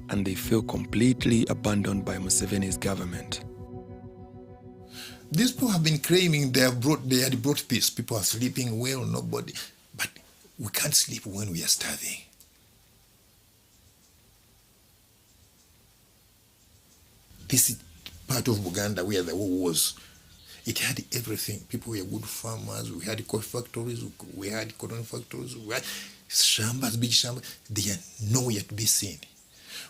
and they feel completely abandoned by Museveni's government. These people have been claiming they had brought peace. People are sleeping well, nobody. But we can't sleep when we are starving. This is part of Uganda where the war was. It had everything. People were good farmers. We had coffee factories. We had cotton factories. We had shambas, big shambas. They are nowhere to be seen.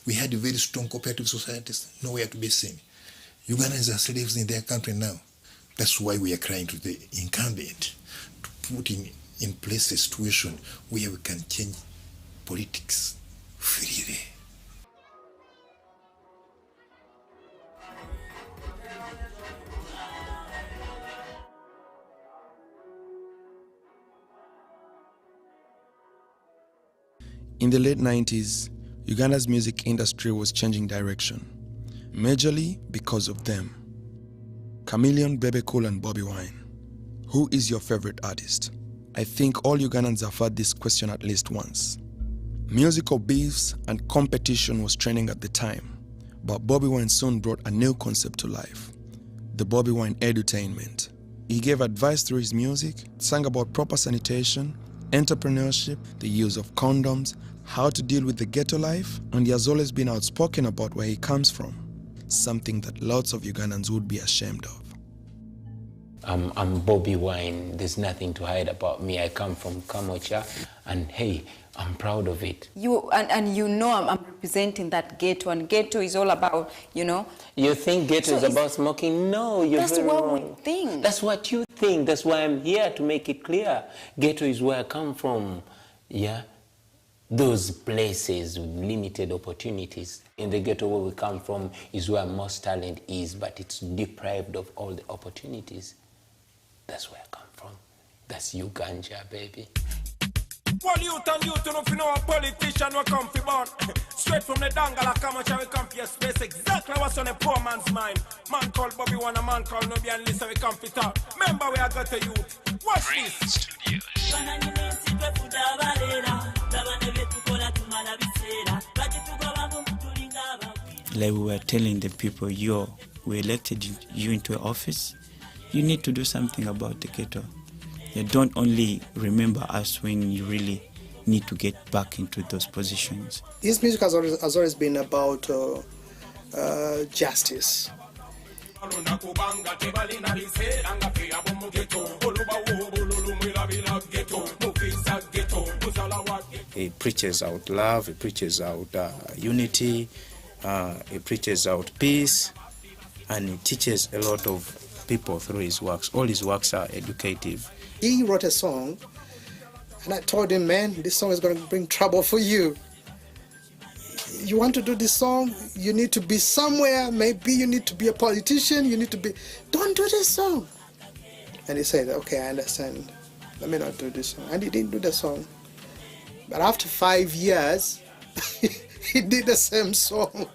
We had very strong cooperative societies. Nowhere to be seen. Ugandans are slaves in their country now. That's why we are crying to the incumbent to put in place a situation where we can change politics freely. In the late 90s, Uganda's music industry was changing direction, majorly because of them. Chameleon, Bebe Cool and Bobi Wine. Who is your favorite artist? I think all Ugandans have had this question at least once. Musical beefs and competition was trending at the time, but Bobi Wine soon brought a new concept to life, the Bobi Wine edutainment. He gave advice through his music, sang about proper sanitation, entrepreneurship, the use of condoms, how to deal with the ghetto life, and he has always been outspoken about where he comes from, something that lots of Ugandans would be ashamed of. I'm Bobi Wine. There's nothing to hide about me. I come from Kamocha, and hey, I'm proud of it. And you know I'm representing that ghetto, and ghetto is all about, you know. You think ghetto is about smoking? No, you're that's very what wrong. We think. That's what you think. That's why I'm here to make it clear. Ghetto is where I come from. Yeah. Those places with limited opportunities. In the ghetto where we come from is where most talent is, but it's deprived of all the opportunities. That's where I come from. That's Uganda, baby. Well, youth and youth, you know a politician will come for born. Straight from the Dangala, come and we come for your space. Exactly what's on a poor man's mind. Man called Bobi Wine, a man called Nubi, and listen, we come for talk. Remember where I got to you. Watch this. Like we were telling the people, we elected you into office. You need to do something about the ghetto. You don't only remember us when you really need to get back into those positions. His music has always been about justice. He preaches out love, he preaches out unity, he preaches out peace, and he teaches a lot of people through his works. All his works are educative. He wrote a song, and I told him, man, this song is going to bring trouble for you. You want to do this song, you need to be somewhere, maybe you need to be a politician, don't do this song. And he said, okay, I understand, let me not do this song. And he didn't do the song. But after 5 years, he did the same song.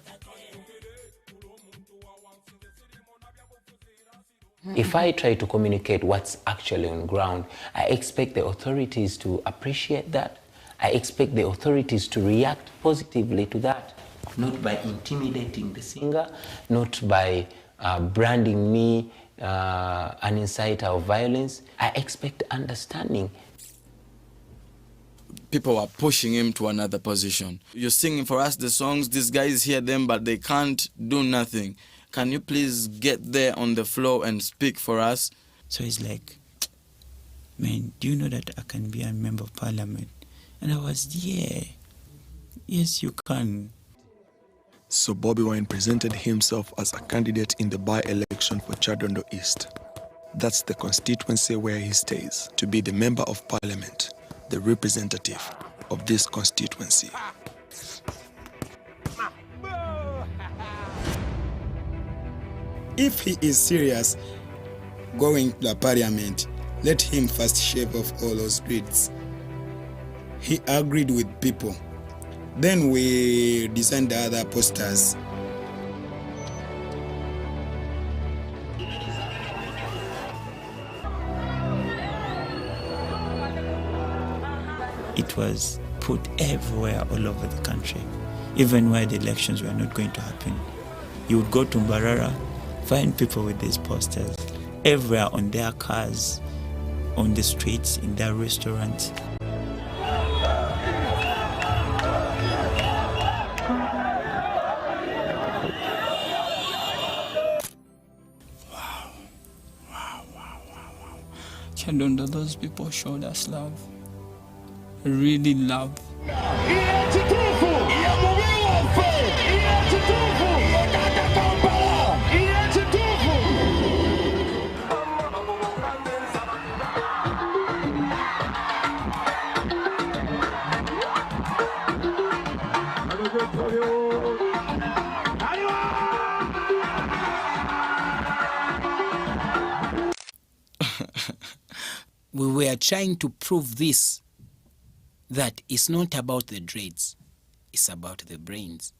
If I try to communicate what's actually on ground, I expect the authorities to appreciate that. I expect the authorities to react positively to that, not by intimidating the singer, not by branding me an inciter of violence. I expect understanding. People are pushing him to another position. You're singing for us the songs, these guys hear them, but they can't do nothing. Can you please get there on the floor and speak for us? So he's like, man, do you know that I can be a member of parliament? And I was, yes, you can. So Bobi Wine presented himself as a candidate in the by-election for Chadondo East. That's the constituency where he stays, to be the member of parliament, the representative of this constituency. If he is serious going to the parliament, let him first shave off all those dreads. He agreed with people. Then we designed the other posters. It was put everywhere all over the country. even where the elections were not going to happen. You would go to Mbarara, find people with these posters everywhere on their cars, on the streets, in their restaurants. Chadonda, those people showed us love. Really love. We were trying to prove this, that it's not about the dreads, it's about the brains.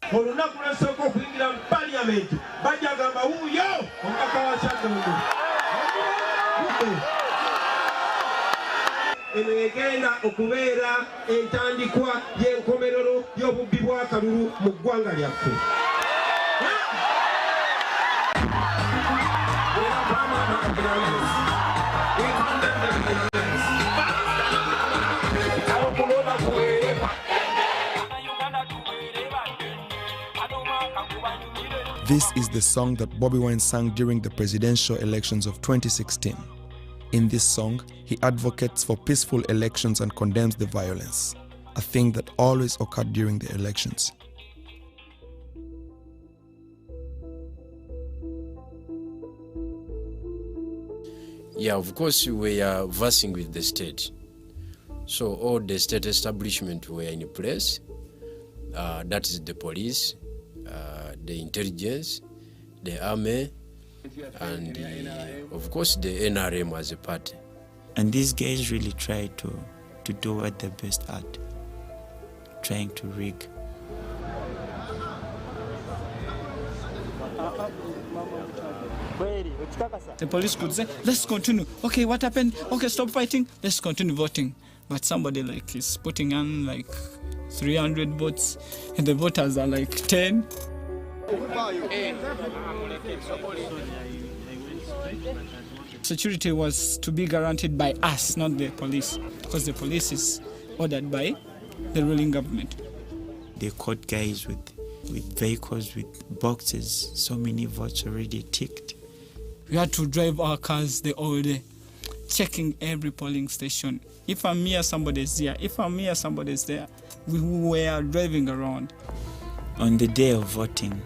Olunaku lw'esooka okuyingira mu parliament bajja gamba wuuyo omubaka wa Kyaddondo. Eno egenda okubeera entandikwa y'enkomerero y'obubbi bw'akalulu mu ggwanga lyaffe. This is the song that Bobi Wine sang during the presidential elections of 2016. In this song, he advocates for peaceful elections and condemns the violence, a thing that always occurred during the elections. Yeah, of course, we are versing with the state. So all the state establishment were in place. That is the police, the intelligence, the army, and of course the NRM as a party. And these guys really try to do what they're best at, trying to rig. The police could say, let's continue. Okay, what happened? Okay, stop fighting. Let's continue voting. But somebody like is putting on like 300 votes and the voters are like 10. Security was to be guaranteed by us, not the police, because the police is ordered by the ruling government. They caught guys with vehicles, with boxes, so many votes already ticked. We had to drive our cars the whole day, checking every polling station. If I'm here, somebody's here. If I'm here, somebody's there. We were driving around. On the day of voting,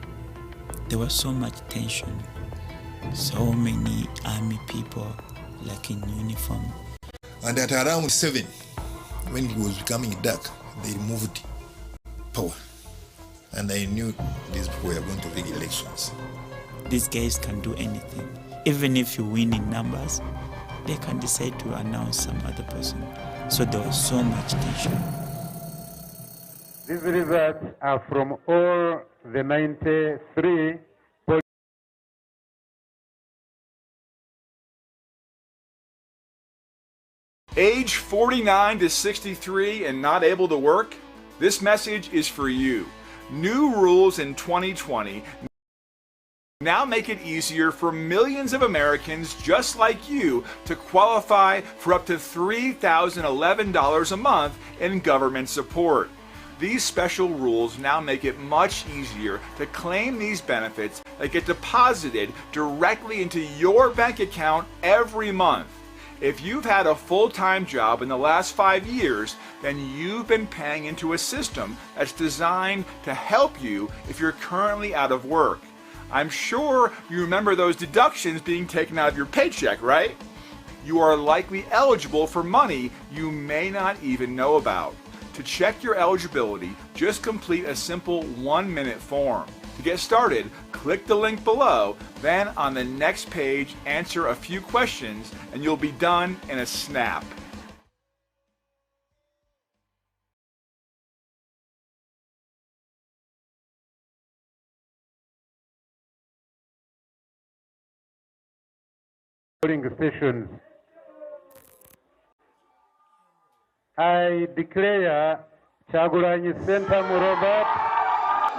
there was so much tension. So many army people, like in uniform. And at around 7, when it was becoming dark, they removed power. And I knew these people were going to rig elections. These guys can do anything. Even if you win in numbers, they can decide to announce some other person. So there was so much tension. These results are from all the 93 Age 49 to 63 and not able to work? This message is for you. New rules in 2020 now make it easier for millions of Americans just like you to qualify for up to $3,011 a month in government support. These special rules now make it much easier to claim these benefits that get deposited directly into your bank account every month. If you've had a full-time job in the last 5 years, then you've been paying into a system that's designed to help you if you're currently out of work. I'm sure you remember those deductions being taken out of your paycheck, right? You are likely eligible for money you may not even know about. To check your eligibility, just complete a simple 1-minute form. To get started, click the link below, then on the next page answer a few questions and you'll be done in a snap. polling stations. I declare Chagulanyi Center Robert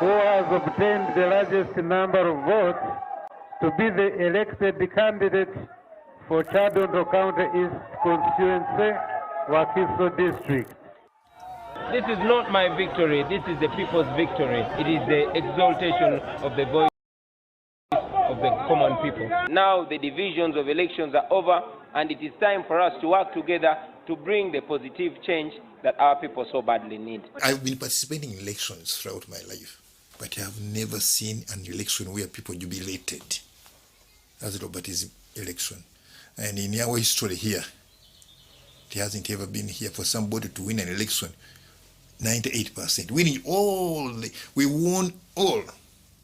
who has obtained the largest number of votes to be the elected candidate for Chadondo County East Constituency, Wakiso District. This is not my victory, this is the people's victory. It is the exaltation of the voice of the common people. Now the divisions of elections are over, and it is time for us to work together to bring the positive change that our people so badly need. I've been participating in elections throughout my life, but I have never seen an election where people jubilated as Robert's election. And in our history here, it hasn't ever been here for somebody to win an election 98%. Winning all, we won all.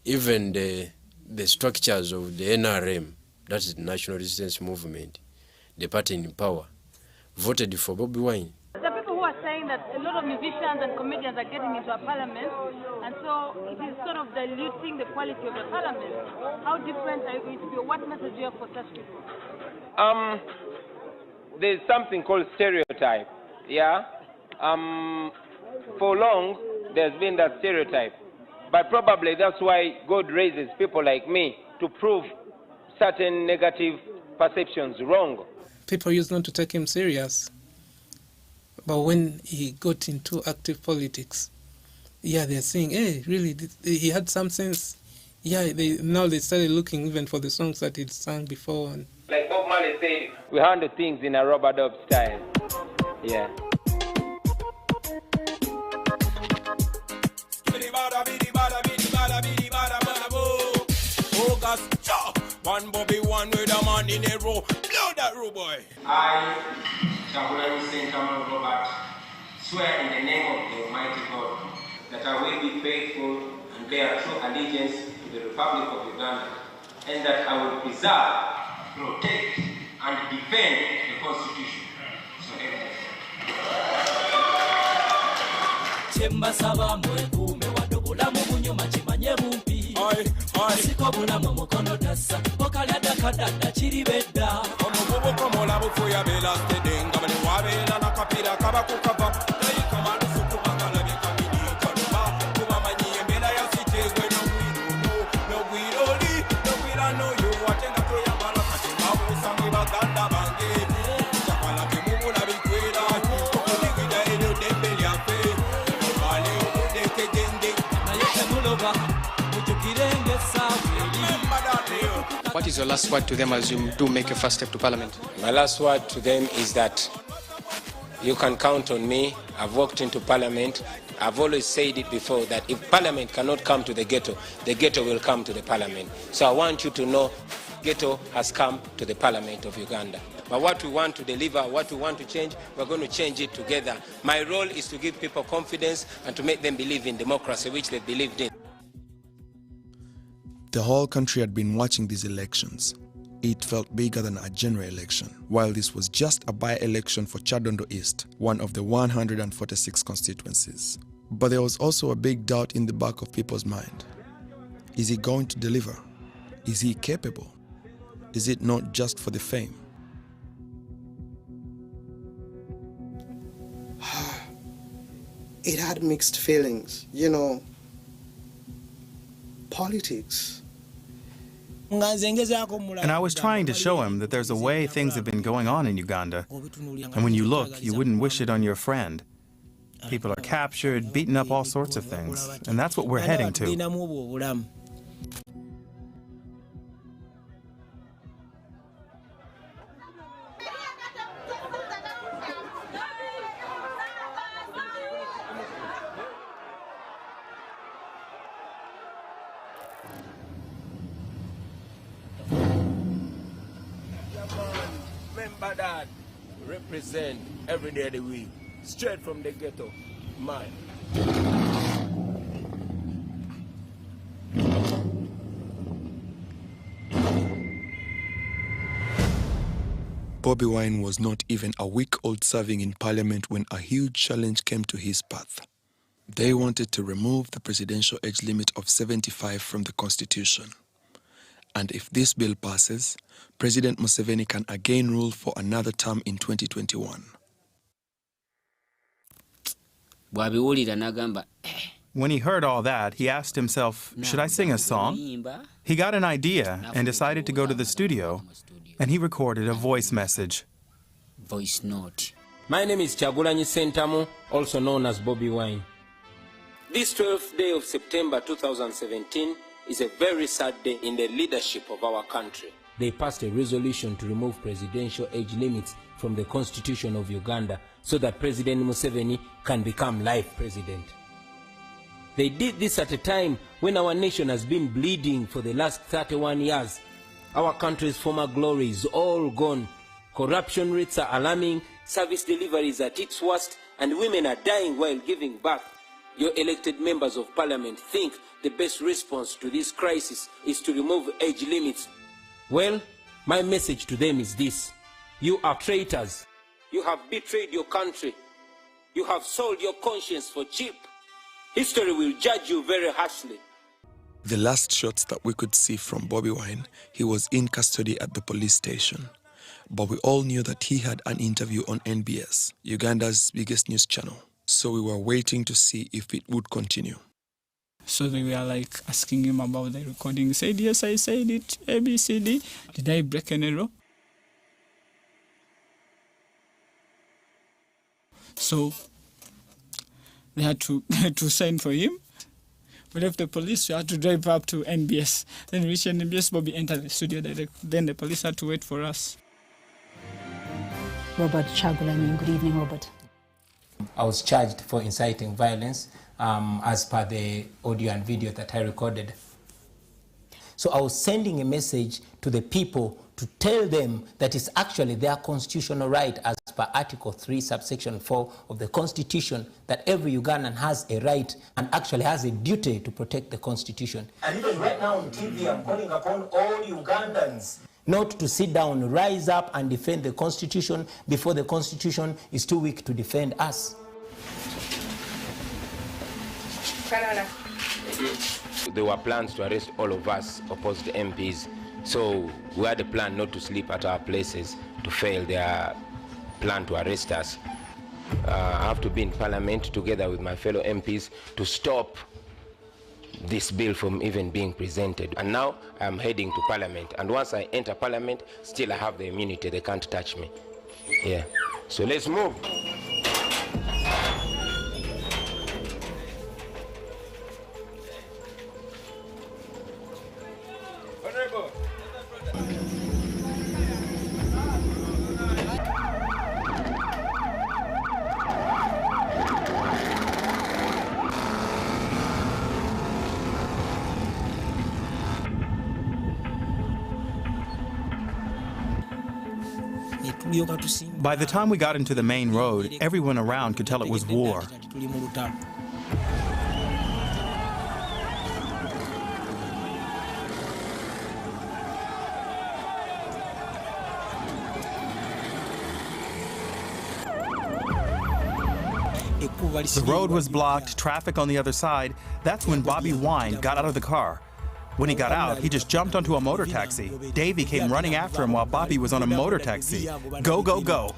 Even the structures of the NRM, that is the National Resistance Movement, the party in power, voted for Bobi Wine. There are people who are saying that a lot of musicians and comedians are getting into our parliament, and so it is sort of diluting the quality of the parliament. How different are you going to be? What message do you have for such people? There's something called stereotype, yeah? For long, there's been that stereotype. But probably that's why God raises people like me to prove certain negative perceptions wrong. People used not to take him serious. But when he got into active politics, yeah, they're saying, hey, really, he had some sense. Yeah, now they started looking even for the songs that he'd sung before. And like Bob Marley said, we handle things in a rubber-dub style. Yeah. One Bobby, one with a man in a row. Blow that row, boy. I, Shahula Hussein Kamal Robert, swear in the name of the Almighty God that I will be faithful and bear true allegiance to the Republic of Uganda, and that I will preserve, protect, and defend the Constitution. So help me. Siko bulamu mukono tassa okalada kadada kiribedda omuvubu komola bufuya bela stedenga bali wabela nakapira kaba kukava nayi kamalu sukubagala bikamini kaluba kubamanyi embela yasitezwe nogwiroli nogwirano yo watenga toyambala katenga busange baganda bange sakala kimubula bikwera okuligida eryo dembe lyaffe obale obudekejende naye temuloba. What is your last word to them as you do make your first step to Parliament? My last word to them is that you can count on me. I've walked into Parliament. I've always said it before that if Parliament cannot come to the ghetto will come to the Parliament. So I want you to know ghetto has come to the Parliament of Uganda. But what we want to deliver, what we want to change, we're going to change it together. My role is to give people confidence and to make them believe in democracy, which they believed in. The whole country had been watching these elections. It felt bigger than a general election, while this was just a by-election for Chadondo East, one of the 146 constituencies. But there was also a big doubt in the back of people's mind. Is he going to deliver? Is he capable? Is it not just for the fame? It had mixed feelings, you know. Politics. And I was trying to show him that there's a way things have been going on in Uganda. And when you look, you wouldn't wish it on your friend. People are captured, beaten up, all sorts of things. And that's what we're heading to. Remember that. Represent every day of the week. Straight from the ghetto. Mine. Bobi Wine was not even a week old serving in Parliament when a huge challenge came to his path. They wanted to remove the presidential age limit of 75 from the Constitution. And if this bill passes, President Museveni can again rule for another term in 2021. When he heard all that, he asked himself, should I sing a song? He got an idea and decided to go to the studio, and he recorded a voice message. Voice note. My name is Chagulanyi Sentamu, also known as Bobi Wine. This 12th day of September 2017 is a very sad day in the leadership of our country. They passed a resolution to remove presidential age limits from the Constitution of Uganda so that President Museveni can become life president. They did this at a time when our nation has been bleeding for the last 31 years. Our country's former glory is all gone. Corruption rates are alarming, service delivery is at its worst, and women are dying while giving birth. Your elected members of parliament think the best response to this crisis is to remove age limits. Well, my message to them is this: you are traitors. You have betrayed your country. You have sold your conscience for cheap. History will judge you very harshly. The last shots that we could see from Bobi Wine, he was in custody at the police station. But we all knew that he had an interview on NBS, Uganda's biggest news channel. So we were waiting to see if it would continue. So they were like asking him about the recording. He said, yes, I said it, A, B, C, D. Did I break any law? So they had to sign for him. We left the police, we had to drive up to NBS. Then we reached NBS, Bobi entered the studio direct. Then the police had to wait for us. Robert Chagulanyi, good evening, Robert. I was charged for inciting violence as per the audio and video that I recorded. So I was sending a message to the people to tell them that it's actually their constitutional right as per Article 3, subsection 4 of the Constitution, that every Ugandan has a right and actually has a duty to protect the Constitution. And even right now on TV, I'm calling upon all Ugandans not to sit down, rise up and defend the Constitution before the Constitution is too weak to defend us. There were plans to arrest all of us opposed MPs. So we had a plan not to sleep at our places to fail their plan to arrest us. I have to be in Parliament together with my fellow MPs to stop this bill from even being presented. And now I'm heading to Parliament. And once I enter Parliament, still I have the immunity. They can't touch me. Yeah. So let's move. By the time we got into the main road, everyone around could tell it was war. The road was blocked, traffic on the other side. That's when Bobi Wine got out of the car. When he got out, he just jumped onto a motor taxi. Davey came running after him while Bobi was on a motor taxi. Go, go, go.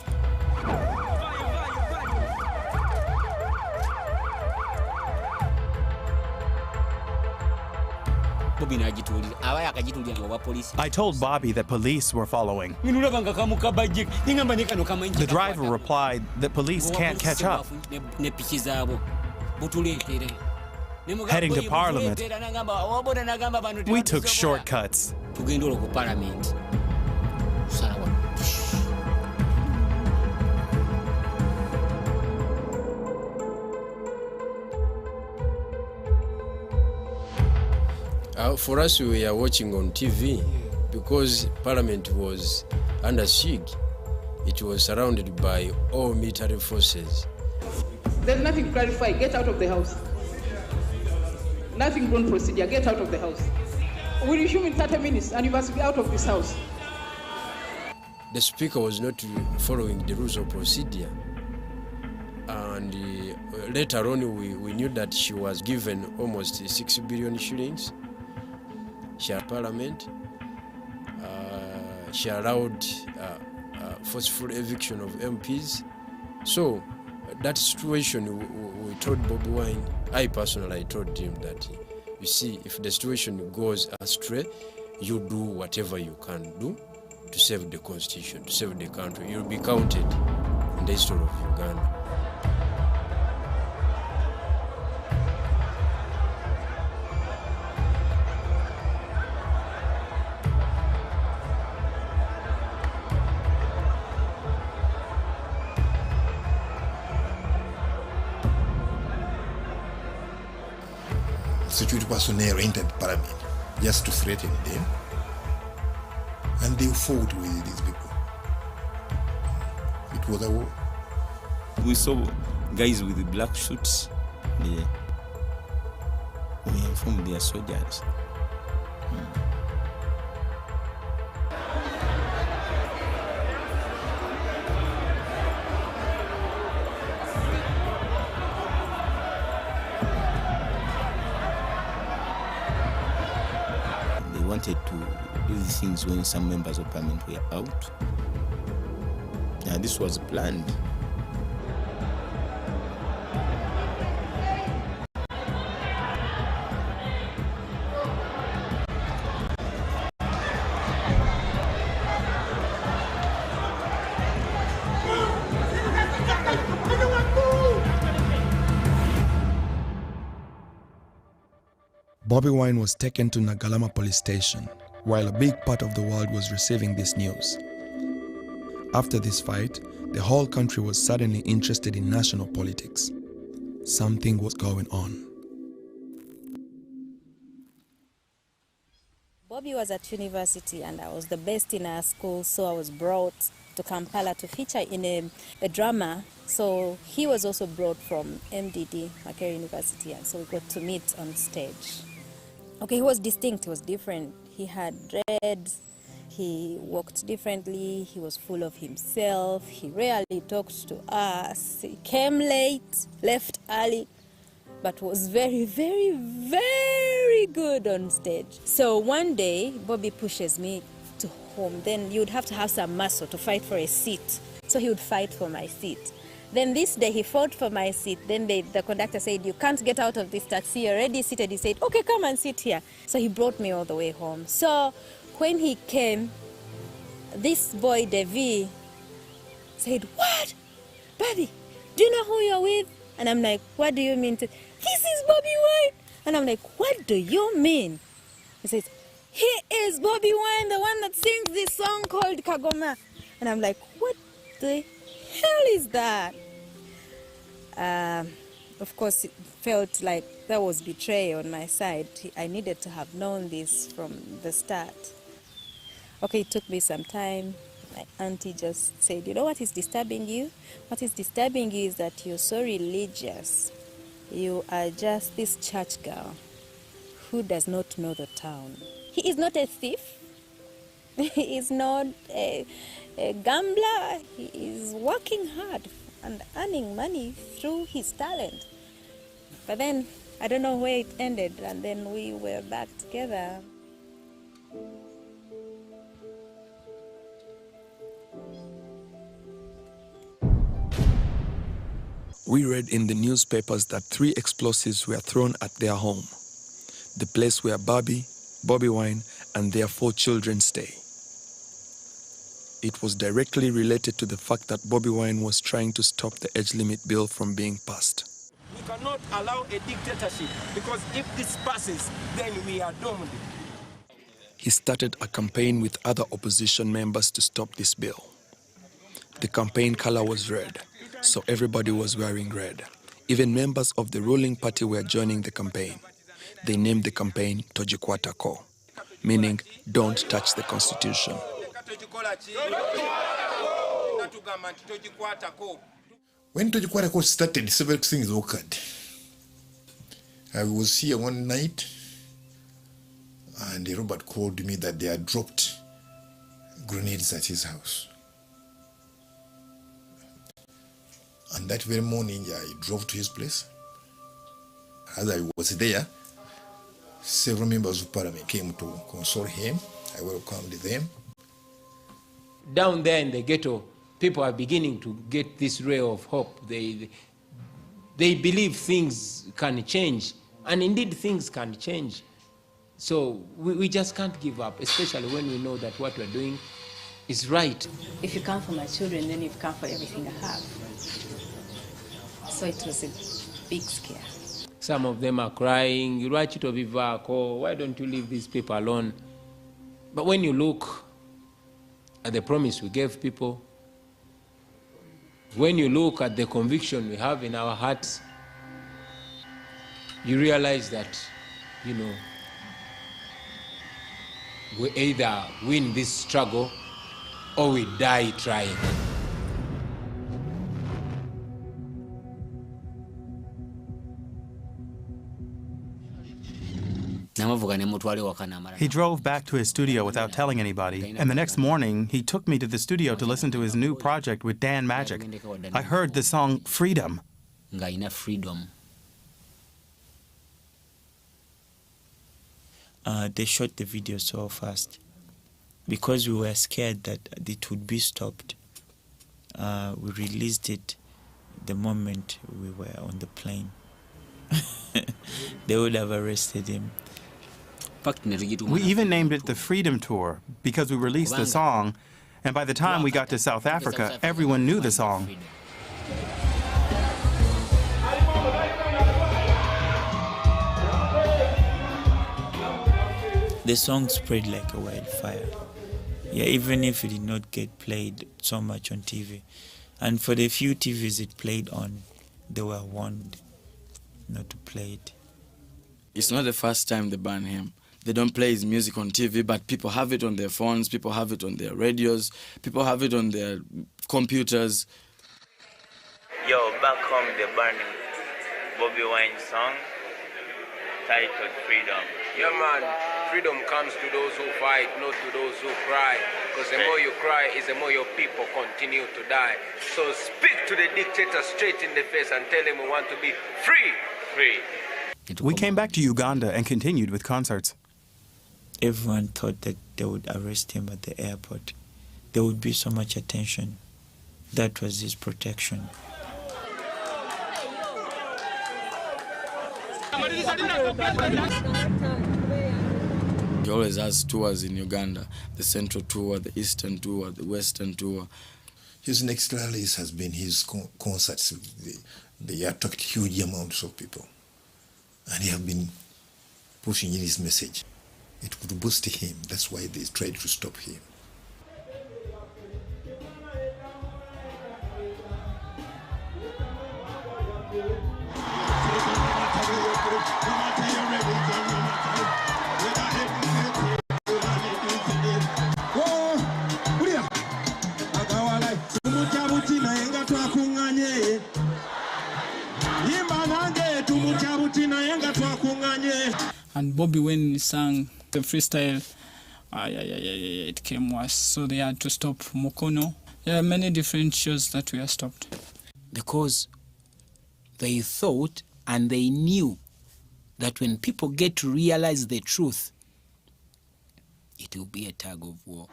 I told Bobi that police were following. The driver replied that police can't catch up. Heading to Parliament, we took shortcuts. For us, we were watching on TV because Parliament was under siege. It was surrounded by all military forces. There's nothing to clarify. Get out of the house. Nothing wrong procedure. Get out of the house. We'll resume in 30 minutes and you must be out of this house. The speaker was not following the rules of procedure. And later on, we knew that she was given almost 6 billion shillings. She had Parliament. She allowed forceful eviction of MPs. So that situation, we told Bobi Wine I personally told him that, you see, if the situation goes astray, you do whatever you can do to save the constitution, to save the country. You'll be counted in the history of Uganda. Security personnel entered Parliament just to threaten them, and they fought with these people. It was a war. We saw guys with the black suits. We informed their soldiers. Wanted to do these things when some members of parliament were out. And this was planned. Bobi Wine was taken to Nagalama police station, while a big part of the world was receiving this news. After this fight, the whole country was suddenly interested in national politics. Something was going on. Bobi was at university and I was the best in our school, so I was brought to Kampala to feature in a drama. So he was also brought from MDD, Makerere University, and so we got to meet on stage. Okay, he was distinct, he was different. He had dreads, he walked differently, he was full of himself, he rarely talked to us, he came late, left early, but was very, very, very good on stage. So one day, Bobi pushes me to home. Then you'd have to have some muscle to fight for a seat. So he would fight for my seat. Then this day he fought for my seat. Then the conductor said, you can't get out of this taxi, you're already seated. He said, okay, come and sit here. So he brought me all the way home. So when he came, this boy, Devi, said, what? Bobi, do you know who you're with? And I'm like, what do you mean? This is Bobi Wine. And I'm like, what do you mean? He says, he is Bobi Wine, the one that sings this song called Kagoma. And I'm like, what the hell is that? Of course, it felt like that was betrayal on my side. I needed to have known this from the start. Okay, it took me some time. My auntie just said, you know what is disturbing you? What is disturbing you is that you're so religious. You are just this church girl who does not know the town. He is not a thief. He is not a gambler. He is working hard and earning money through his talent. But then, I don't know where it ended, and then we were back together. We read in the newspapers that 3 explosives were thrown at their home, the place where Bobi Wine, and their 4 children stay. It was directly related to the fact that Bobi Wine was trying to stop the age limit bill from being passed. We cannot allow a dictatorship, because if this passes, then we are doomed. He started a campaign with other opposition members to stop this bill. The campaign color was red, so everybody was wearing red. Even members of the ruling party were joining the campaign. They named the campaign Tojikwata Ko, meaning don't touch the constitution. When Tojikwata Ko started, several things occurred. I was here one night, and Robert called me that they had dropped grenades at his house. And that very morning, I drove to his place. As I was there, several members of parliament came to console him. I welcomed them. Down there in the ghetto, people are beginning to get this ray of hope. They They believe things can change, and indeed things can change. So we just can't give up, especially when we know that what we're doing is right. If you come for my children, then you've come for everything I have. So it was a big scare. Some of them are crying, why don't you leave these people alone? But when you look at the promise we gave people, when you look at the conviction we have in our hearts, you realize that, we either win this struggle or we die trying. He drove back to his studio without telling anybody, and the next morning he took me to the studio to listen to his new project with Dan Magic. I heard the song Freedom. They shot the video so fast because we were scared that it would be stopped. We released it the moment we were on the plane. They would have arrested him. We even named it the Freedom Tour because we released the song, and by the time we got to South Africa, everyone knew the song. The song spread like a wildfire. Yeah, even if it did not get played so much on TV. And for the few TVs it played on, they were warned not to play it. It's not the first time they ban him. They don't play his music on TV, but people have it on their phones, people have it on their radios, people have it on their computers. Yo, back home they're banning Bobi Wine song titled Freedom. Yeah, man, freedom comes to those who fight, not to those who cry. Because the more you cry is the more your people continue to die. So speak to the dictator straight in the face and tell him we want to be free. Free. We came back to Uganda and continued with concerts. Everyone thought that they would arrest him at the airport. There would be so much attention. That was his protection. He always has tours in Uganda, the Central Tour, the Eastern Tour, the Western Tour. His next rallies has been his concerts. They attract huge amounts of people. And he have been pushing in his message. It would boost him. That's why they tried to stop him. And Bobi, when he sang the freestyle, it came worse. So they had to stop Mukono. There are many different shows that were stopped. Because they thought and they knew that when people get to realize the truth, it will be a tug of war.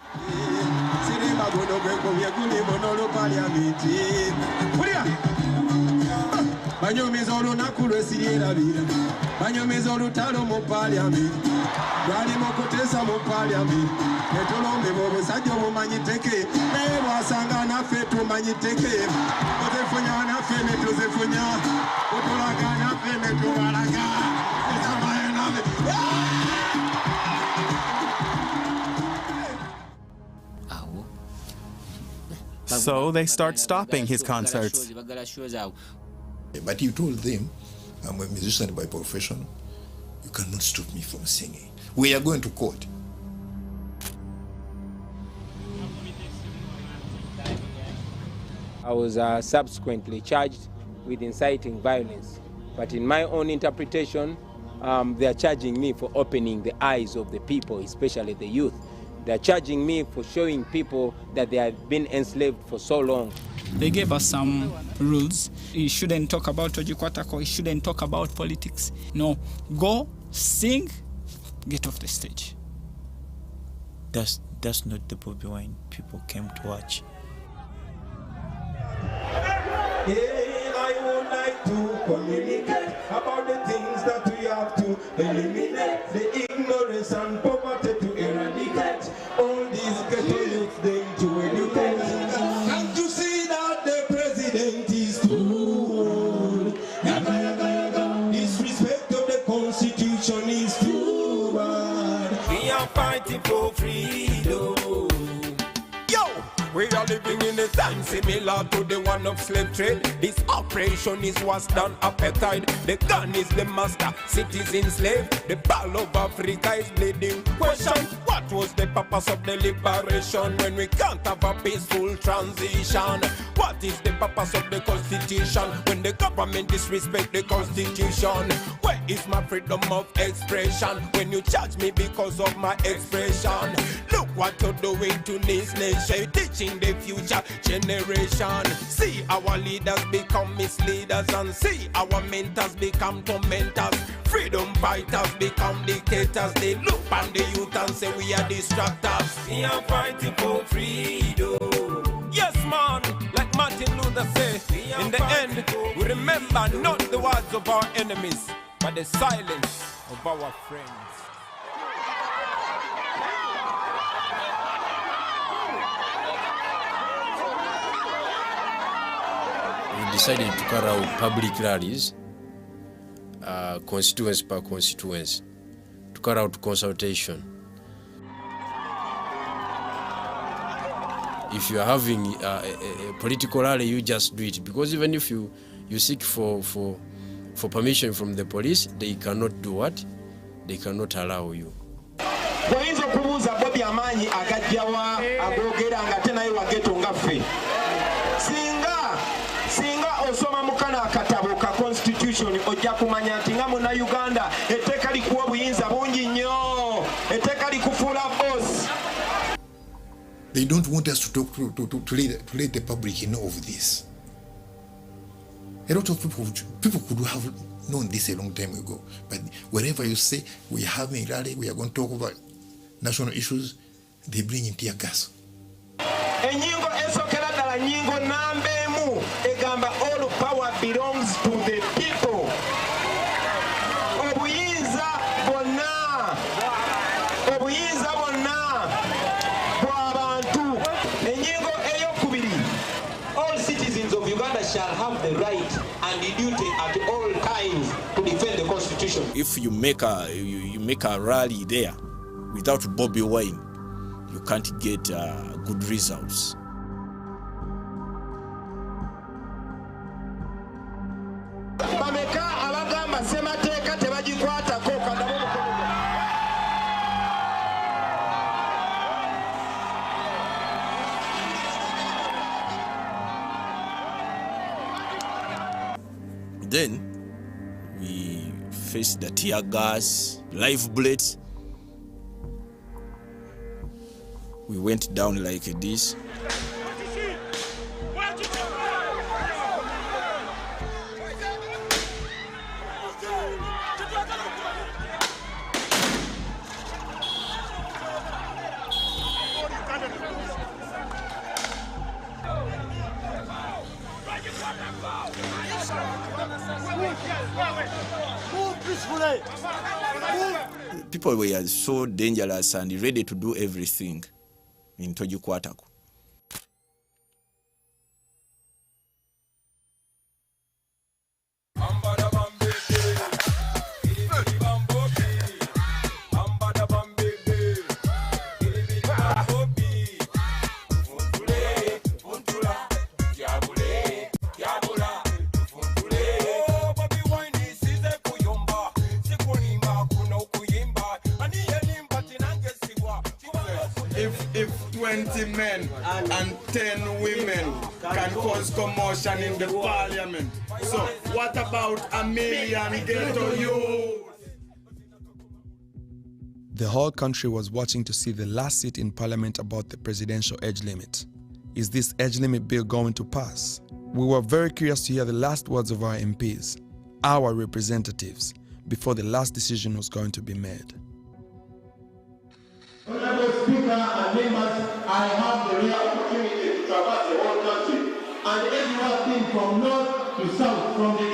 Banyomeza olunaku lwesirierabira banyomeza olutalo mu paliamenti lwali mukutesa mu paliamenti netulondebwa obusajja obumanyiteke naye bwasanga naffe tumanyiteke otefunya naffe netuzifunya otulaga naffe netubalaga esambayo naffe. So they start stopping his concerts. But you told them, I'm a musician by profession. You cannot stop me from singing. We are going to court. I was subsequently charged with inciting violence. But in my own interpretation, they are charging me for opening the eyes of the people, especially the youth. They are charging me for showing people that they have been enslaved for so long. They gave us some rules. You shouldn't talk about Ojikwatako, you shouldn't talk about politics. No, go, sing, get off the stage. That's not the Bobi Wine people came to watch. I like to communicate about the things that we have to eliminate, the ignorance and poverty to eradicate, all these ghetto youths them to educate. And to see that the president is too old, disrespect of the constitution is too bad. We are fighting for freedom. Yo! We are living in a time similar to the one of slave trade. This operation is worse than apartheid. The gun is the master, citizen slave. The ball of Africa is bleeding. Question, what was the purpose of the liberation when we can't have a peaceful transition? What is the purpose of the constitution when the government disrespect the constitution? Where is my freedom of expression when you charge me because of my expression? Look what you're doing to this nation, teaching the future generation. See our leaders become misleaders and see our mentors become tormentors. Freedom fighters become dictators. They look on the youth and say we are distractors. We are fighting for freedom. Yes, man, like Martin Luther said, in the end, we remember not the words of our enemies, but the silence of our friends. We decided to carry out public rallies, constituency per constituency, to carry out consultation. If you are having a political rally, you just do it, because even if you seek for permission from the police, they cannot do what? They cannot allow you. Wayinza okubuuza Bobi amaanyi agajjawa agogera nga te naye wageto nga ffe. Singa osoma mukana akatabo ka constitution ojja kumanya nti nga muna Uganda etteeka likuwa obuyinza bungi nnyo, etteeka likufuula boss. They don't want us to talk to let the public know of this. A lot of people could have known this a long time ago, but wherever you say we are having a rally, we are going to talk about national issues, they bring in tear gas. Enyingo esokera ddala nyingo namba emu egamba all power belongs to the people. Obuyinza bonna bw'abantu. Enyingo eyokubiri, all citizens of Uganda shall have the right and the duty at all times to defend the constitution. If you make a rally there without Bobi Wine, you can't get good results. Bameka abagamba semateeka tebagikwatako kaddamu mukono. Then we faced the tear gas, live bullets. We went down like this. People were so dangerous and ready to do everything in Tojikwataku. If 20 men and 10 women can cause commotion in the parliament, so what about a million ghetto youth? The whole country was watching to see the last seat in parliament about the presidential age limit. Is this age limit bill going to pass? We were very curious to hear the last words of our MPs, our representatives, before the last decision was going to be made. Honorable Speaker and members, I have the rare opportunity to traverse the whole country and everyone from north to south, from the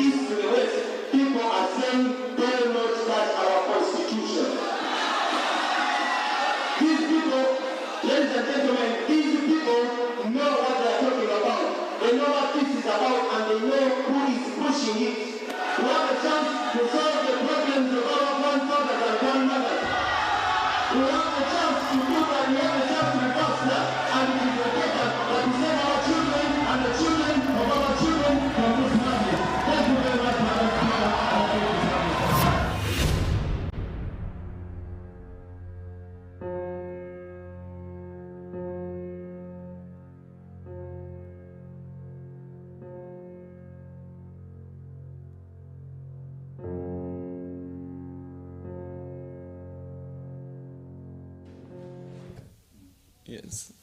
Yes.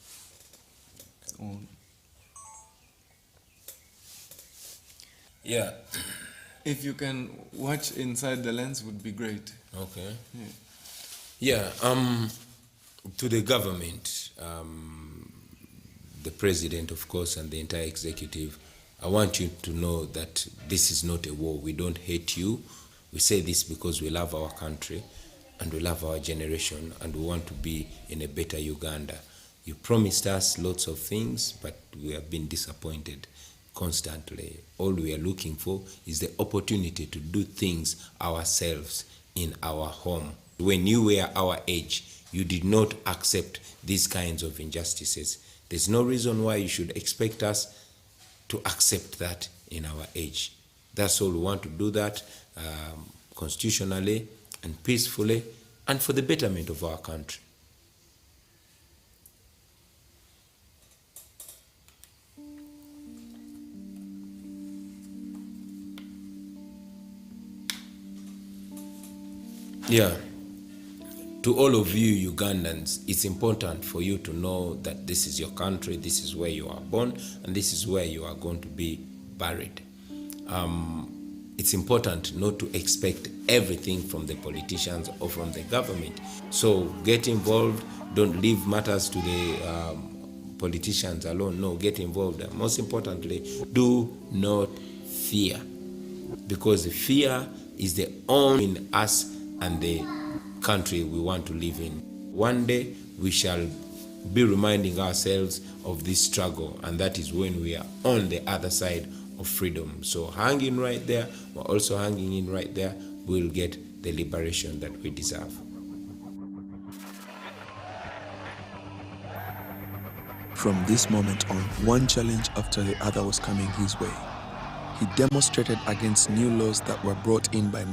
On. Yeah. If you can watch inside the lens, would be great. Okay. Yeah. Yeah. To the government, the president, of course, and the entire executive, I want you to know that this is not a war. We don't hate you. We say this because we love our country and we love our generation and we want to be in a better Uganda. You promised us lots of things, but we have been disappointed constantly. All we are looking for is the opportunity to do things ourselves in our home. When you were our age, you did not accept these kinds of injustices. There's no reason why you should expect us to accept that in our age. That's all. We want to do that constitutionally and peacefully and for the betterment of our country. Yeah. To all of you Ugandans, it's important for you to know that this is your country, this is where you are born, and this is where you are going to be buried. It's important not to expect everything from the politicians or from the government. So get involved, don't leave matters to the politicians alone. No, get involved. And most importantly, do not fear, because fear is the only in us and the country we want to live in. One day we shall be reminding ourselves of this struggle, and that is when we are on the other side of freedom. So hang in right there. We're also hanging in right there. We'll get the liberation that we deserve. From this moment on, one challenge after the other was coming his way. He demonstrated against new laws that were brought in by